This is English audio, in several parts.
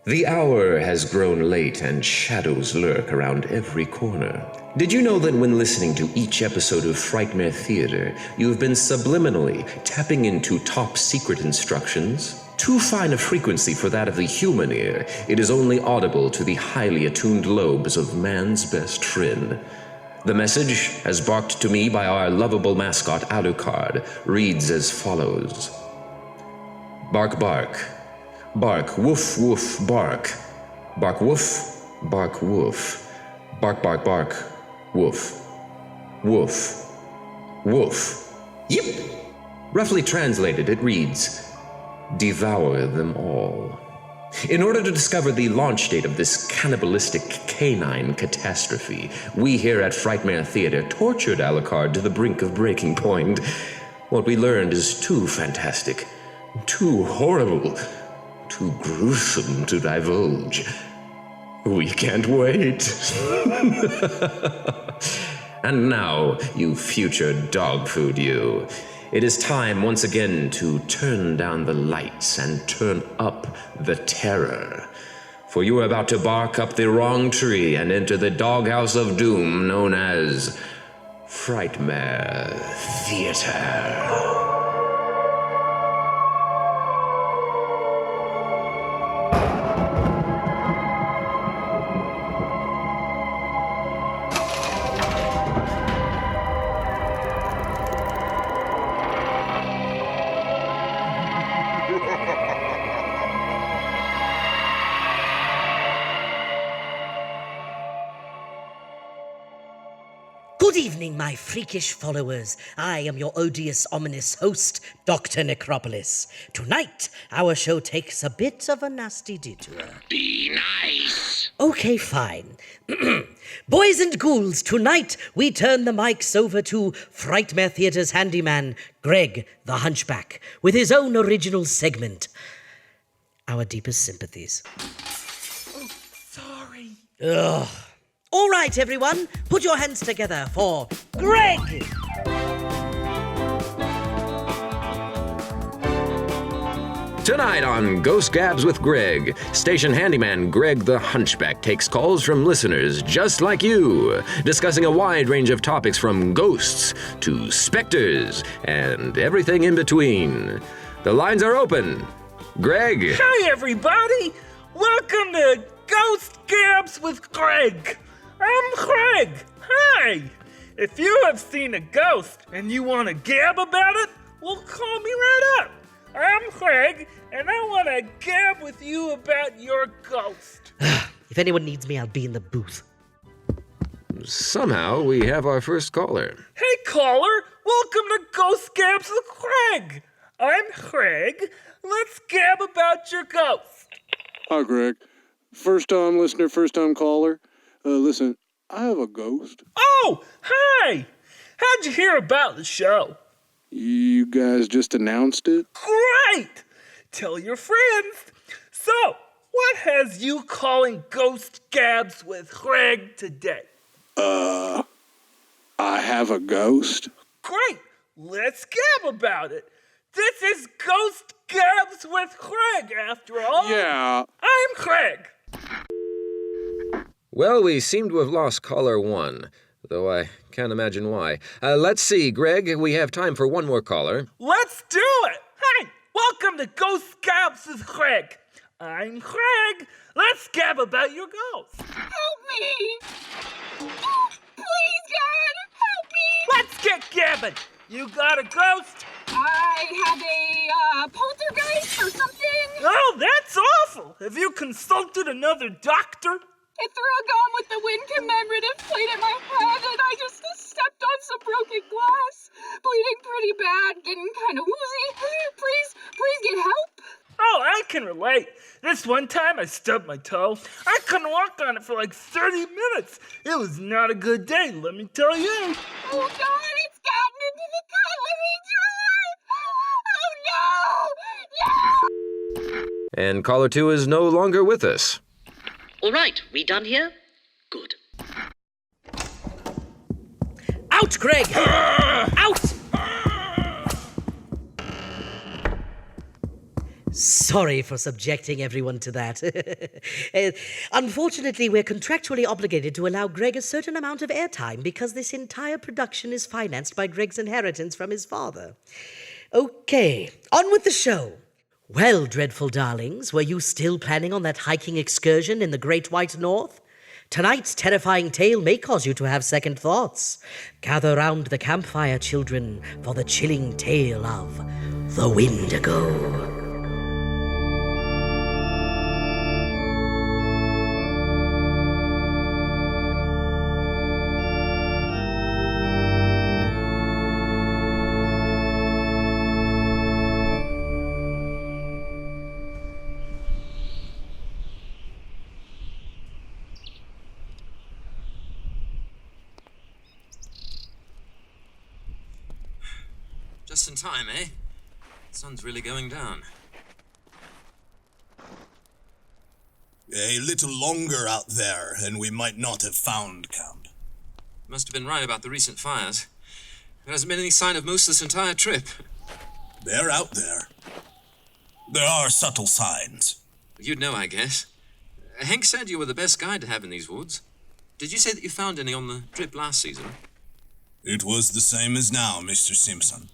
The hour has grown late and shadows lurk around every corner. Did you know that when listening to each episode of Frightmare Theatre, you have been subliminally tapping into top-secret instructions? Too fine a frequency for that of the human ear, it is only audible to the highly attuned lobes of man's best friend. The message, as barked to me by our lovable mascot Alucard, reads as follows. Bark, bark. Bark, woof, woof, bark. Bark, woof, bark, woof. Bark, bark, bark, woof. Woof. Woof. Yip! Roughly translated, it reads, devour them all. In order to discover the launch date of this cannibalistic canine catastrophe, we here at Frightmare Theatre tortured Alucard to the brink of breaking point. What we learned is too fantastic, too horrible, too gruesome to divulge. We can't wait. And now, you future dog food, you. It is time once again to turn down the lights and turn up the terror. For you are about to bark up the wrong tree and enter the doghouse of doom known as Frightmare Theatre. Good evening, my freakish followers. I am your odious, ominous host, Dr. Necropolis. Tonight, our show takes a bit of a nasty detour. Be nice. Okay, fine. Boys and ghouls, tonight we turn the mics over to Frightmare Theatre's handyman, Greg the Hunchback, with his own original segment. Our deepest sympathies. Oh, sorry. Ugh. All right, everyone, put your hands together for Greg! Tonight on Ghost Gabs with Greg, station handyman Greg the Hunchback takes calls from listeners just like you, discussing a wide range of topics from ghosts to specters and everything in between. The lines are open. Greg. Hi, everybody. Welcome to Ghost Gabs with Greg. I'm Greg. Hi. If you have seen a ghost and you want to gab about it, well, call me right up. I'm Greg, and I want to gab with you about your ghost. If anyone needs me, I'll be in the booth. Somehow we have our first caller. Hey, caller. Welcome to Ghost Gabs with Greg. I'm Greg. Let's gab about your ghost. Hi, Greg. First time listener, first time caller. Listen, I have a ghost. Oh, hi. How'd you hear about the show? You guys just announced it? Great! Tell your friends. So, what has you calling Ghost Gabs with Greg today? I have a ghost. Great! Let's gab about it. This is Ghost Gabs with Greg, after all. Yeah. I'm Greg. Well, we seem to have lost caller one, though I can't imagine why. Let's see, Greg, we have time for one more caller. Let's do it. Hi, welcome to Ghost Gabs with Greg. I'm Greg. Let's gab about your ghost. Help me! Please, God, help me! Let's get gabbing. You got a ghost? I have a poltergeist or something. Oh, that's awful. Have you consulted another doctor? I threw a gun with the wind commemorative plate at my head and I just stepped on some broken glass. Bleeding pretty bad, getting kind of woozy. Please get help. Oh, I can relate. This one time I stubbed my toe. I couldn't walk on it for like 30 minutes. It was not a good day, let me tell you. Oh God, it's gotten into the cutlery drawer. Oh no! And caller 2 is no longer with us. All right, we done here? Good. Out, Greg! Out! Sorry for subjecting everyone to that. Unfortunately, we're contractually obligated to allow Greg a certain amount of airtime because this entire production is financed by Greg's inheritance from his father. Okay, on with the show. Well, dreadful darlings, were you still planning on that hiking excursion in the Great White North? Tonight's terrifying tale may cause you to have second thoughts. Gather round the campfire, children, for the chilling tale of the Wendigo. Just in time, eh? The sun's really going down. A little longer out there, and we might not have found camp. You must have been right about the recent fires. There hasn't been any sign of moose this entire trip. They're out there. There are subtle signs. You'd know, I guess. Hank said you were the best guide to have in these woods. Did you say that you found any on the trip last season? It was the same as now, Mr. Simpson.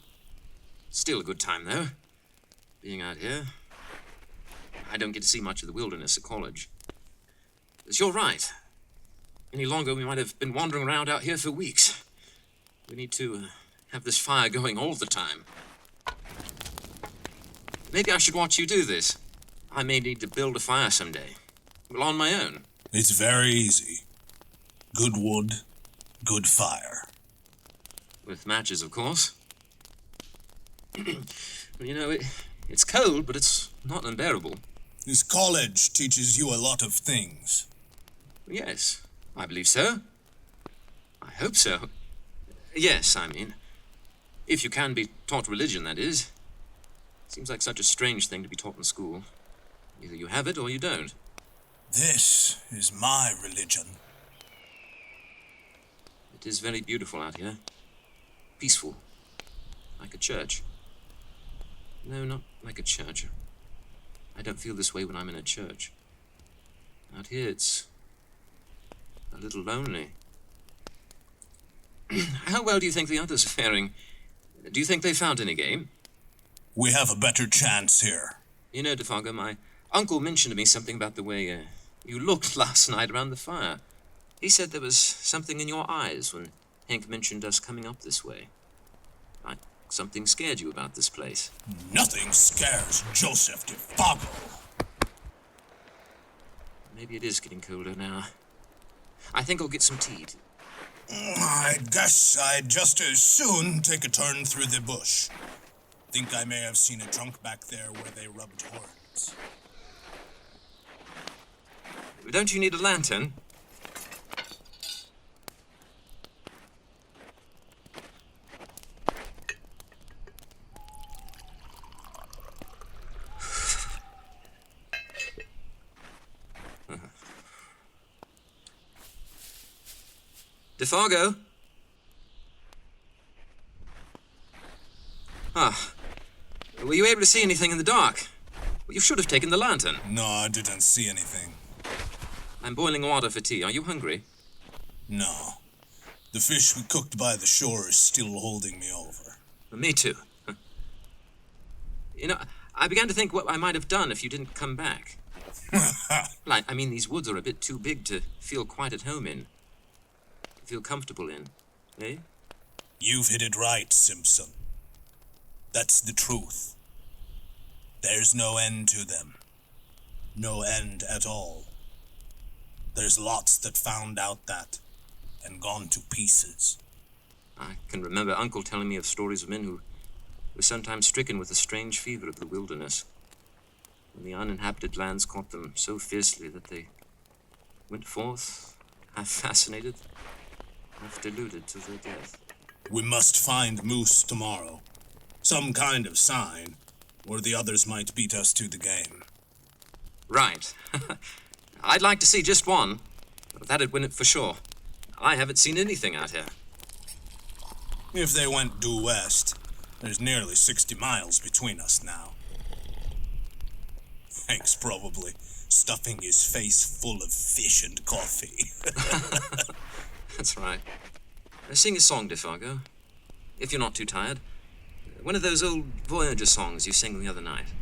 Still a good time, though. Being out here. I don't get to see much of the wilderness at college. But you're right. Any longer, we might have been wandering around out here for weeks. We need to have this fire going all the time. Maybe I should watch you do this. I may need to build a fire someday. Well, on my own. It's very easy. Good wood, good fire. With matches, of course. You know, it's cold, but it's not unbearable. This college teaches you a lot of things. Yes, I believe so. I hope so. Yes, I mean, if you can be taught religion, that is. Seems like such a strange thing to be taught in school. Either you have it or you don't. This is my religion. It is very beautiful out here. Peaceful. Like a church. No, not like a church. I don't feel this way when I'm in a church. Out here, it's a little lonely. How well do you think the others are faring? Do you think they found any game? We have a better chance here. You know, DeFargo, my uncle mentioned to me something about the way you looked last night around the fire. He said there was something in your eyes when Hank mentioned us coming up this way. Like something scared you about this place. Nothing scares Joseph DeFargo. Maybe it is getting colder now. I think I'll get some tea. I guess I'd just as soon take a turn through the bush. Think I may have seen a trunk back there where they rubbed horns. Don't you need a lantern? DeFargo? Were you able to see anything in the dark? Well, you should have taken the lantern. No, I didn't see anything. I'm boiling water for tea. Are you hungry? No. The fish we cooked by the shore is still holding me over. Well, me too. You know, I began to think what I might have done if you didn't come back. I mean, these woods are a bit too big to feel quite at home in. Feel comfortable in, eh? You've hit it right, Simpson. That's the truth. There's no end to them. No end at all. There's lots that found out that and gone to pieces. I can remember Uncle telling me of stories of men who were sometimes stricken with the strange fever of the wilderness, when the uninhabited lands caught them so fiercely that they went forth, half fascinated, half deluded to their death. We must find Moose tomorrow. Some kind of sign, or the others might beat us to the game. Right. I'd like to see just one. That'd win it for sure. I haven't seen anything out here. If they went due west, there's nearly 60 miles between us now. Thanks, probably. Stuffing his face full of fish and coffee. That's right. Sing a song, Defargo. If you're not too tired. One of those old Voyager songs you sang the other night.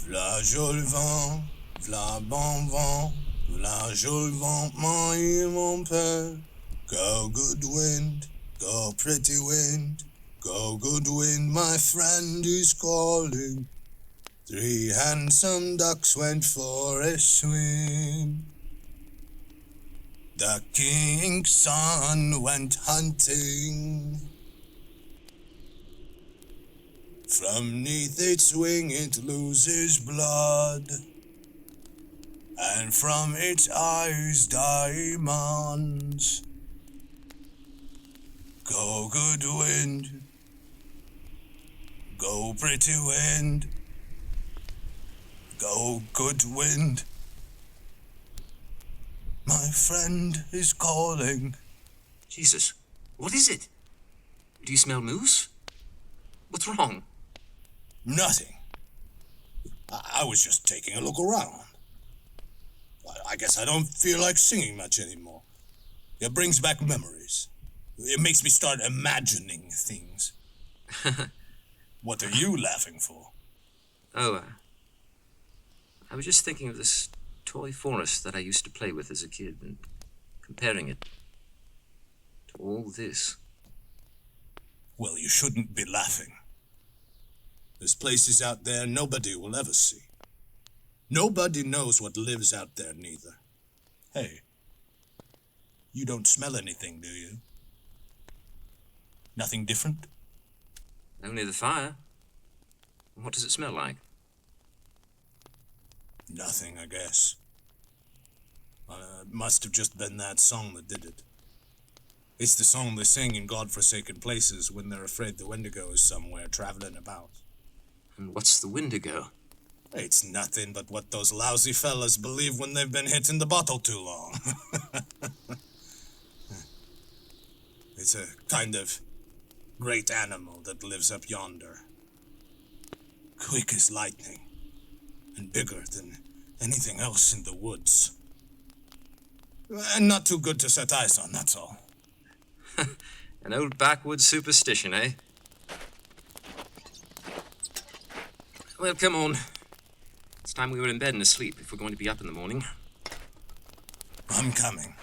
V'là joli vent, v'là bon vent, v'là joli vent, mon père. Go, good wind, go, pretty wind. Go, good wind, my friend is calling. 3 handsome ducks went for a swim. The king's son went hunting. From 'neath its wing it loses blood, and from its eyes diamonds. Go, good wind. Go, pretty wind. Go, good wind. My friend is calling. Jesus, what is it? Do you smell moose? What's wrong? Nothing. I was just taking a look around. I guess I don't feel like singing much anymore. It brings back memories. It makes me start imagining things. What are you laughing for? Oh, I was just thinking of this toy forest that I used to play with as a kid and comparing it to all this. Well, you shouldn't be laughing. There's places out there nobody will ever see. Nobody knows what lives out there, neither. Hey, you don't smell anything, do you? Nothing different? Only the fire. What does it smell like? Nothing, I guess. It must have just been that song that did it. It's the song they sing in godforsaken places when they're afraid the Wendigo is somewhere traveling about. And what's the Wendigo? It's nothing but what those lousy fellas believe when they've been hit in the bottle too long. It's a kind of great animal that lives up yonder. Quick as lightning, and bigger than anything else in the woods. And not too good to set eyes on, that's all. An old backwoods superstition, eh? Well, come on. It's time we were in bed and asleep if we're going to be up in the morning. I'm coming.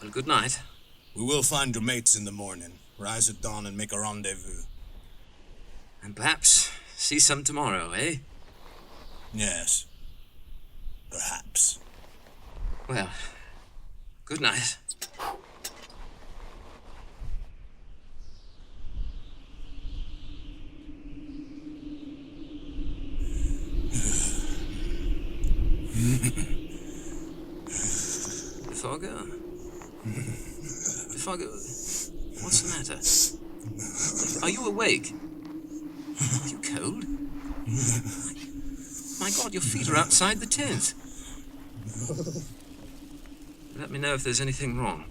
Well, good night. We will find your mates in the morning. Rise at dawn and make a rendezvous. And perhaps see some tomorrow, eh? Yes. Perhaps. Well, good night. Defargo? Defargo, what's the matter? Are you awake? Are you cold? My God, your feet are outside the tent. Let me know if there's anything wrong.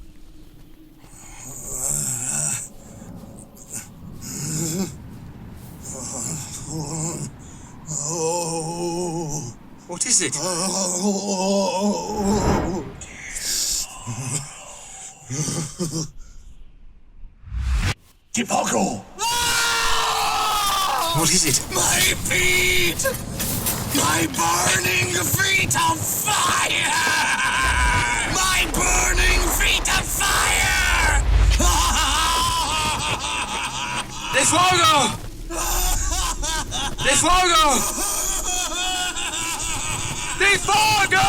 What is it? Defargo! What is it? My feet! My burning feet of fire! My burning feet of fire! Defargo! Defargo! Defargo!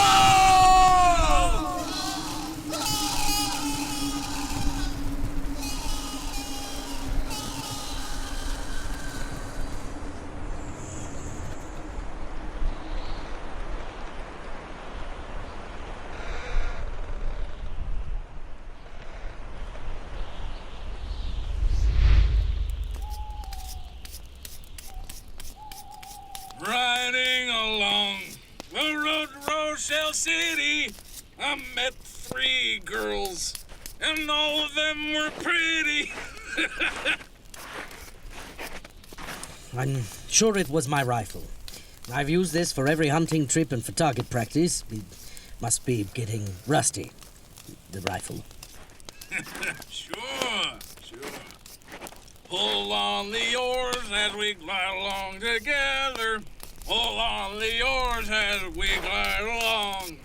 Riding along the road to Rochelle City, I met 3 girls, and all of them were pretty. I'm sure it was my rifle. I've used this for every hunting trip and for target practice. It must be getting rusty, the rifle. Sure. Pull on the oars as we glide along together. Pull on the oars as we glide along.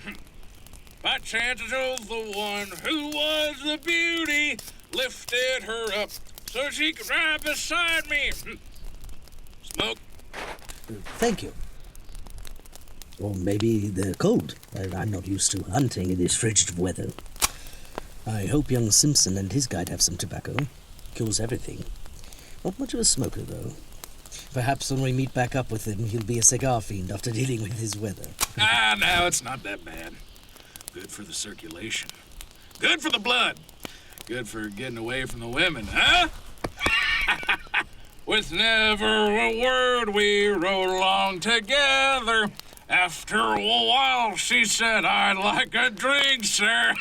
By chance I chose the one who was the beauty, lifted her up so she could ride beside me. Smoke. Thank you. Or maybe they're cold. I'm not used to hunting in this frigid weather. I hope young Simpson and his guide have some tobacco. Cures everything. Not much of a smoker, though. Perhaps when we meet back up with him, he'll be a cigar fiend after dealing with his weather. No, it's not that bad. Good for the circulation. Good for the blood. Good for getting away from the women, huh? With never a word we rode along together. After a while, she said, "I'd like a drink, sir."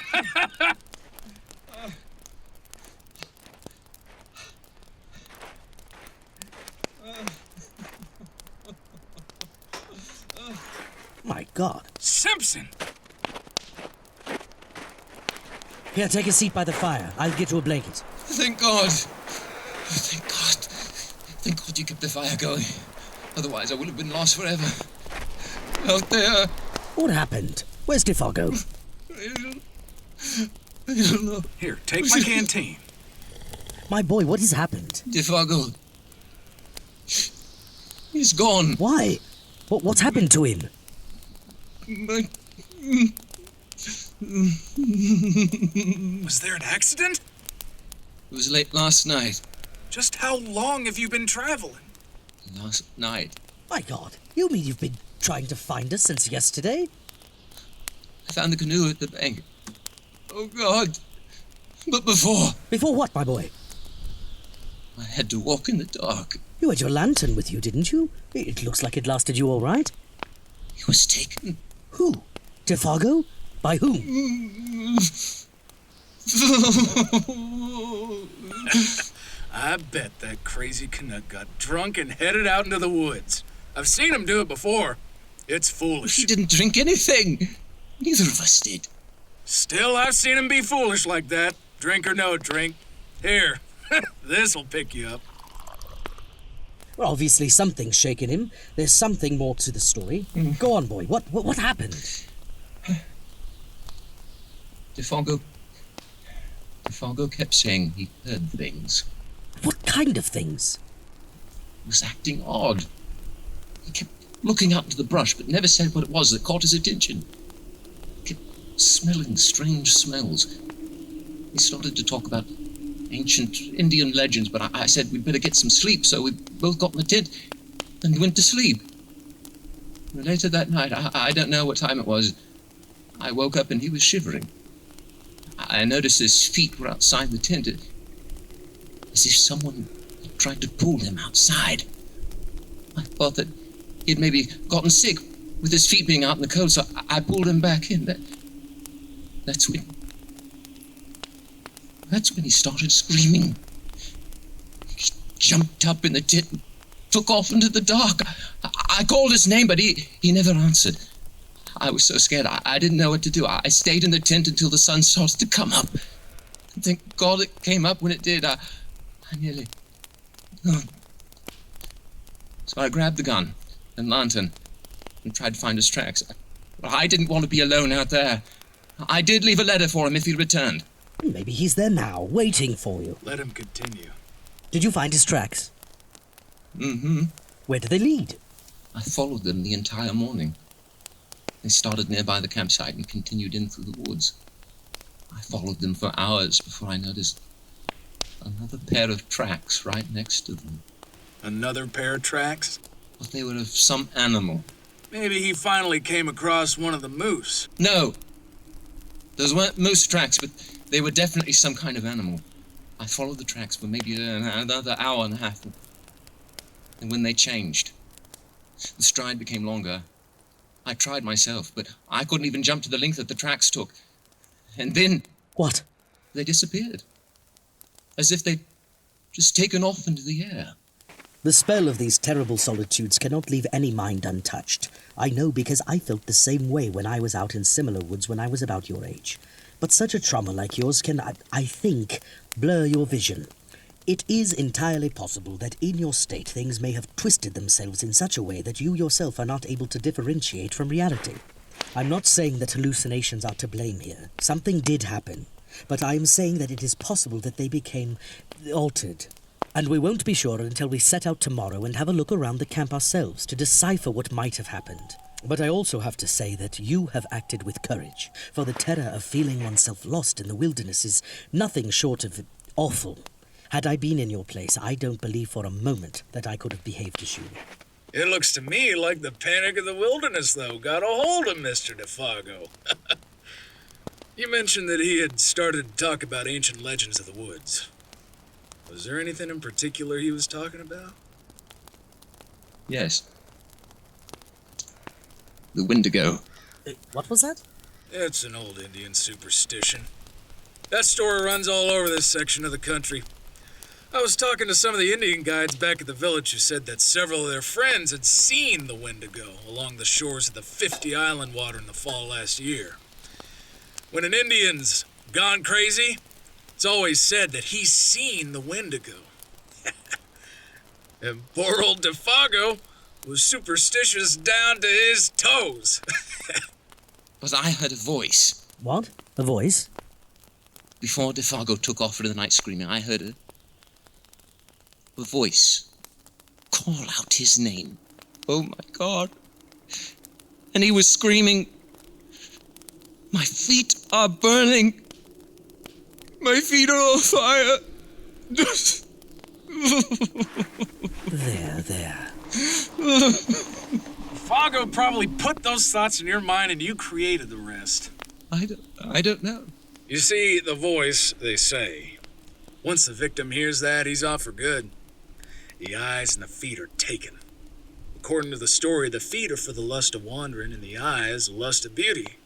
My God. Simpson! Here, take a seat by the fire. I'll get you a blanket. Thank God. Thank God. Thank God you kept the fire going. Otherwise, I would have been lost forever. Out there. What happened? Where's Defago? I don't know. Here, take my canteen. My boy, what has happened? Defago. He's gone. Why? What's happened to him? Was there an accident? It was late last night. Just how long have you been traveling? Last night. My God, you mean you've been trying to find us since yesterday? I found the canoe at the bank. Oh, God. But before... Before what, my boy? I had to walk in the dark. You had your lantern with you, didn't you? It looks like it lasted you all right. He was taken. Who? Defago? By whom? I bet that crazy Canuck got drunk and headed out into the woods. I've seen him do it before. It's foolish. He didn't drink anything. Neither of us did. Still, I've seen him be foolish like that. Drink or no drink. Here, this'll pick you up. Well, obviously something's shaken him. There's something more to the story. Go on, boy. What happened? Defago kept saying he heard things. What kind of things? He was acting odd. He kept looking out into the brush, but never said what it was that caught his attention. He kept smelling strange smells. He started to talk about ancient Indian legends, but I said we'd better get some sleep, so we both got in the tent and we went to sleep. Later that night, I don't know what time it was, I woke up and he was shivering. I noticed his feet were outside the tent, as if someone had tried to pull him outside. I thought that he'd maybe gotten sick with his feet being out in the cold, so I pulled him back in. That's when he started screaming. He jumped up in the tent and took off into the dark. I called his name, but he never answered. I was so scared, I didn't know what to do. I stayed in the tent until the sun started to come up. And thank God it came up when it did. I nearly... Oh. So I grabbed the gun and lantern and tried to find his tracks. But I didn't want to be alone out there. I did leave a letter for him if he returned. Maybe he's there now, waiting for you. Let him continue. Did you find his tracks? Mm-hmm. Where did they lead? I followed them the entire morning. They started nearby the campsite and continued in through the woods. I followed them for hours before I noticed another pair of tracks right next to them. Another pair of tracks? But they were of some animal. Maybe he finally came across one of the moose. No. Those weren't moose tracks, but they were definitely some kind of animal. I followed the tracks for maybe another hour and a half. And when they changed, the stride became longer. I tried myself, but I couldn't even jump to the length that the tracks took. And then What? they disappeared. As if they'd just taken off into the air. The spell of these terrible solitudes cannot leave any mind untouched. I know because I felt the same way when I was out in similar woods when I was about your age. But such a trauma like yours can, I think, blur your vision. It is entirely possible that in your state things may have twisted themselves in such a way that you yourself are not able to differentiate from reality. I'm not saying that hallucinations are to blame here. Something did happen. But I am saying that it is possible that they became altered. And we won't be sure until we set out tomorrow and have a look around the camp ourselves to decipher what might have happened. But I also have to say that you have acted with courage, for the terror of feeling oneself lost in the wilderness is nothing short of awful. Had I been in your place, I don't believe for a moment that I could have behaved as you. It looks to me like the panic of the wilderness, though, got a hold of Mr. DeFago. You mentioned that he had started to talk about ancient legends of the woods. Was there anything in particular he was talking about? Yes. The Wendigo. What was that? It's an old Indian superstition. That story runs all over this section of the country. I was talking to some of the Indian guides back at the village who said that several of their friends had seen the Wendigo along the shores of the 50 Island water in the fall last year. When an Indian's gone crazy, it's always said that he's seen the Wendigo. And poor old DeFago was superstitious down to his toes. But I heard a voice. What? A voice? Before DeFago took off into the night screaming, I heard a voice call out his name. Oh my God. And he was screaming, "My feet are burning. My feet are on fire." There. Fago probably put those thoughts in your mind and you created the rest. I don't know. You see, the voice, they say, once the victim hears that, he's off for good. The eyes and the feet are taken. According to the story, the feet are for the lust of wandering and the eyes, the lust of beauty.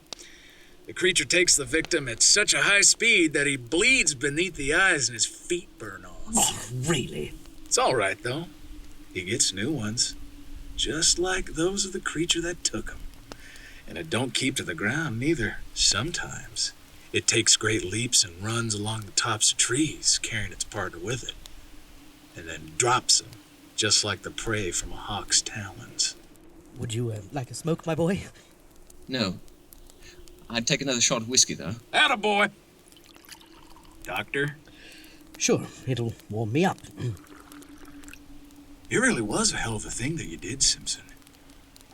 The creature takes the victim at such a high speed that he bleeds beneath the eyes and his feet burn off. Oh, really? It's all right, though. He gets new ones, just like those of the creature that took him. And it don't keep to the ground, neither. Sometimes it takes great leaps and runs along the tops of trees, carrying its partner with it, and then drops him, just like the prey from a hawk's talons. Would you like a smoke, my boy? No. I'd take another shot of whiskey, though. Attaboy! Doctor? Sure, it'll warm me up. It really was a hell of a thing that you did, Simpson.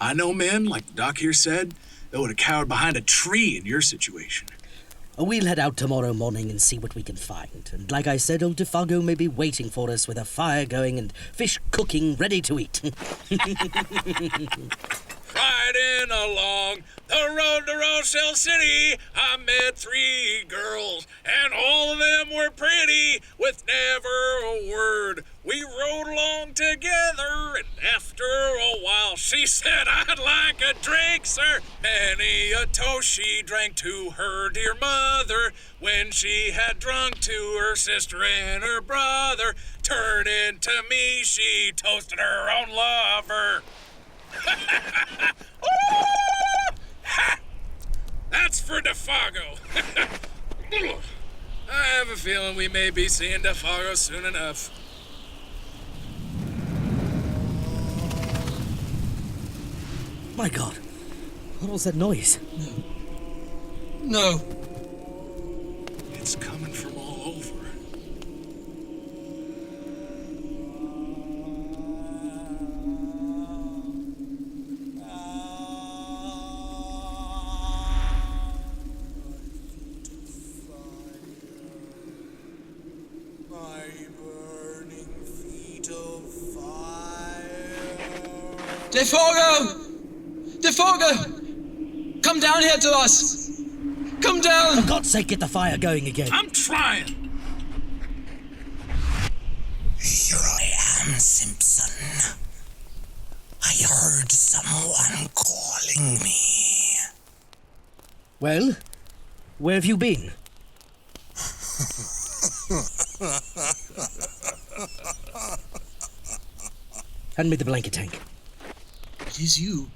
I know men, like the doc here said, that would have cowered behind a tree in your situation. We'll head out tomorrow morning and see what we can find. And like I said, old DeFago may be waiting for us with a fire going and fish cooking ready to eat. Riding along the road to Rochelle City, I met 3 girls, and all of them were pretty, with never a word. We rode along together, and after a while she said, "I'd like a drink, sir." Many a toast she drank to her dear mother, when she had drunk to her sister and her brother. Turning to me, she toasted her own lover. That's for DeFago. I have a feeling we may be seeing DeFago soon enough. My God, what was that noise? No. It's coming from all over. DeFago! DeFago! Come down here to us! Come down! For God's sake, get the fire going again. I'm trying! Here I am, Simpson. I heard someone calling me. Well, Where have you been? Hand me the blanket, Hank. It is you.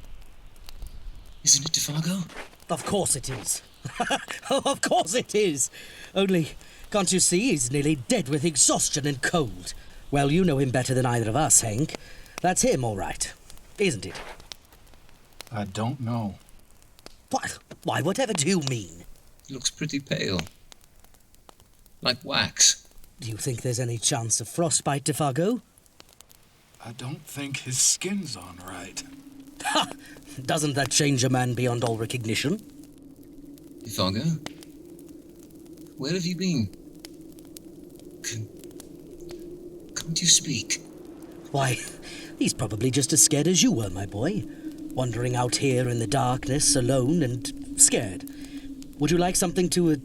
Isn't it Defargo? Of course it is. Of course it is. Only, can't you see he's nearly dead with exhaustion and cold? Well, you know him better than either of us, Hank. That's him, all right. Isn't it? I don't know. What? Why, whatever do you mean? He looks pretty pale. Like wax. Do you think there's any chance of frostbite, Defargo? I don't think his skin's on right. Ha! Doesn't that change a man beyond all recognition? Defargo? Where have you been? Can't you speak? Why, he's probably just as scared as you were, my boy. Wandering out here in the darkness, alone and scared. Would you like something to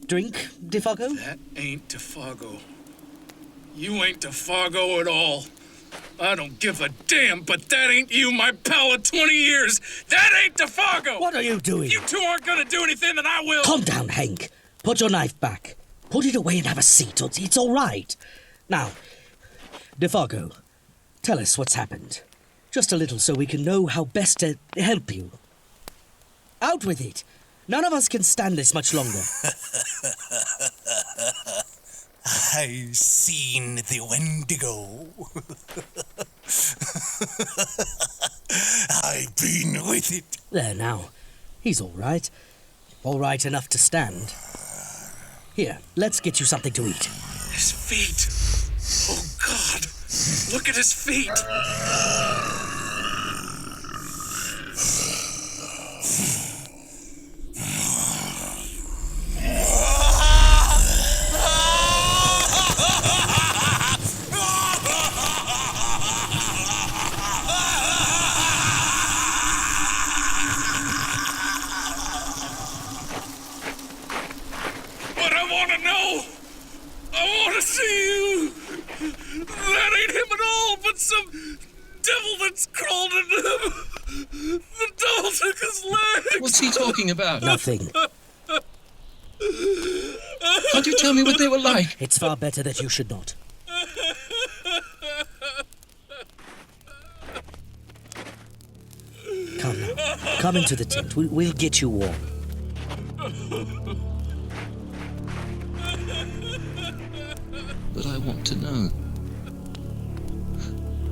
drink, Defargo? That ain't Defargo. You ain't Defargo at all. I don't give a damn, but that ain't you, my pal of 20 years. That ain't Defargo! What are you doing? If you two aren't gonna do anything, then I will. Calm down, Hank. Put your knife back. Put it away and have a seat. It's all right. Now, Defargo, tell us what's happened. Just a little so we can know how best to help you. Out with it. None of us can stand this much longer. I've seen the Wendigo. I've been with it. There now. He's all right. All right enough to stand. Here, let's get you something to eat. His feet. Oh, God. Look at his feet. What's he talking about? Nothing. Can't you tell me what they were like? It's far better that you should not. Come now. Come into the tent. We'll get you warm. But I want to know.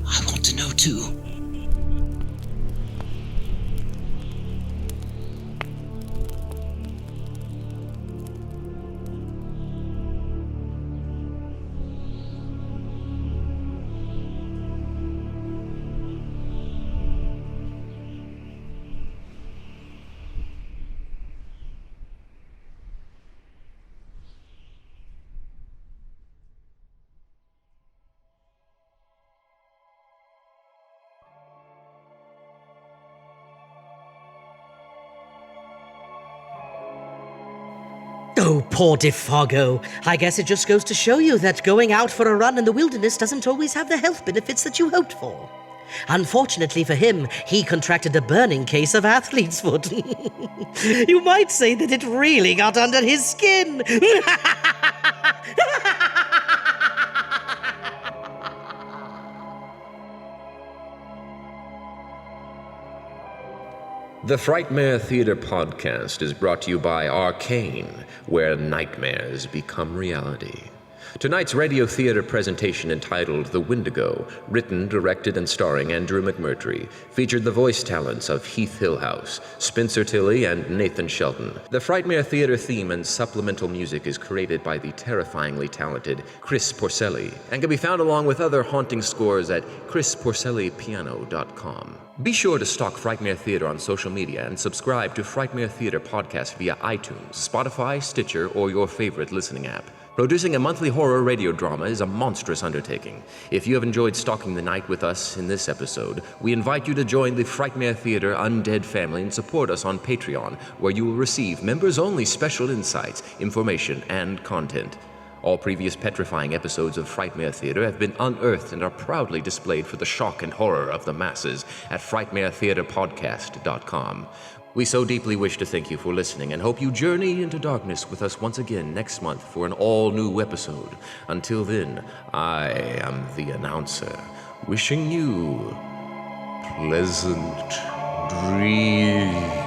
I want to know too. Oh, poor Defargo. I guess it just goes to show you that going out for a run in the wilderness doesn't always have the health benefits that you hoped for. Unfortunately for him, he contracted a burning case of athlete's foot. You might say that it really got under his skin. The Frightmare Theatre Podcast is brought to you by ARCANE, where nightmares become reality. Tonight's radio theater presentation, entitled The Wendigo, written, directed, and starring Andrew McMurtrey, featured the voice talents of Heath Hillhouse, Spencer Tilley, and Nathan Shelton. The Frightmare Theatre theme and supplemental music is created by the terrifyingly talented Chris Porcelli, and can be found along with other haunting scores at chrisporcellipiano.com. Be sure to stalk Frightmare Theatre on social media and subscribe to Frightmare Theatre Podcast via iTunes, Spotify, Stitcher, or your favorite listening app. Producing a monthly horror radio drama is a monstrous undertaking. If you have enjoyed stalking the night with us in this episode, we invite you to join the Frightmare Theatre Undead family and support us on Patreon, where you will receive members-only special insights, information, and content. All previous petrifying episodes of Frightmare Theatre have been unearthed and are proudly displayed for the shock and horror of the masses at frightmaretheatrepodcast.com. We so deeply wish to thank you for listening and hope you journey into darkness with us once again next month for an all-new episode. Until then, I am the announcer, wishing you pleasant dreams.